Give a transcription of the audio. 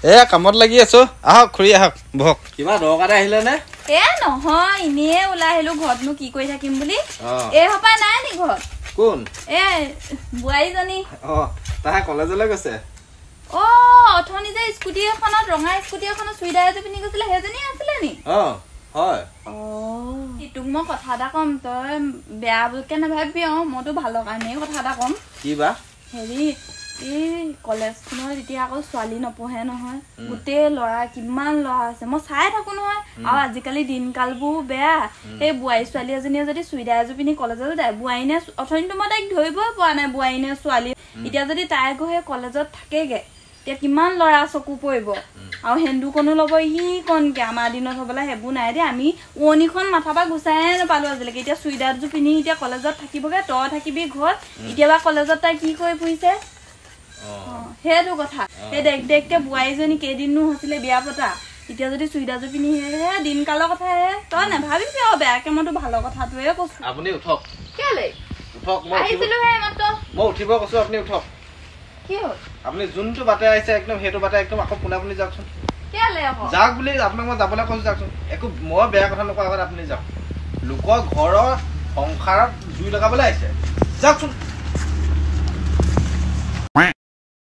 এ কামত লাগি আছো আহক খুৰী আহক বহক কিবা দৰকাৰে আহিলে নে এ নহয় ইনে ওলাই আহিলো ঘৰতনো কি কৰি থাকিম বুলি এ হপা নাই নি ঘৰত কোন এ বুৱাৰীজনী তাহে কলেজলৈ গৈছে অথনি যে স্কুটি এখনত ৰঙা স্কুটি এখনত চুইদাৰ এযোৰ পিন্ধি গৈছিলে সেইজনী আছিলে নি হয় তোক মই কথা এটা কম তই বেয়া বুলিকে নাভাবি মইতো ভালৰ কাৰণেই কথা এটা কম কি বা হেৰি এই কলেজখনত এতিয়া আকৌ ছোৱালী নপঢ়ে নহয় গোটেই ল'ৰা কিমান ল'ৰা আছে মই চাই থাকো নহয় আৰু আজিকালি দিনকালবোৰ বেয়া এই বোৱাৰী ছোৱালী এজনীয়ে যদি চুইদাৰ এযোৰ পিন্ধি কলেজত যায় বোৱাৰী নে অথনিতো মই তাইক ধৰিবই পৰা নাই বোৱাৰী নে ছোৱালী এতিয়া যদি তাই গৈ কলেজত থাকেগে এতিয়া কিমান ল'ৰা চকু পৰিব আৰু সেন্দুকণো ল'ব সি কণকে আমাৰ দিনত হ'বলা সেইবোৰ নাই দেই আমি উৰণিখন মাথা পৰা গুচাই নাপালো আজিলৈকে এতিয়া চুইদাৰযোৰ পিন্ধি এতিয়া কলেজত থাকিবগে তই থাকিবি ঘৰত এতিয়াবা কলেজত তাই কি কৰি ফুৰিছে সেইটো কথা সেই দেখকে বোৱাৰীজনী কেইদিনো হৈছিলে বিয়া পতা এতিয়া যদি চুইদাৰযোৰ পিন্ধি হে দিনকালৰ কথা হে তই নাভাবিবি আৰু বেয়াকে মইতো ভালৰ কথাটোৱে কৈছো আপুনি উঠক কেলে উঠক আহিছিলো হে মাত্ৰ মই উঠিব কৈছো আপুনি উঠক কি হ'ল আপুনি যোনটো বাটে আহিছে একদম সেইটো বাটে একদম আকৌ পোনে যাওকচোন কেলে আকৌ যাওক বুলি আপোনাক মই যাবলৈ কৈছো যাওকচোন একো মই বেয়া কথা নকওঁ আগত আপুনি যাওক লোকৰ ঘৰৰ সংসাৰত জুই লগাবলৈ আহিছে যাওকচোন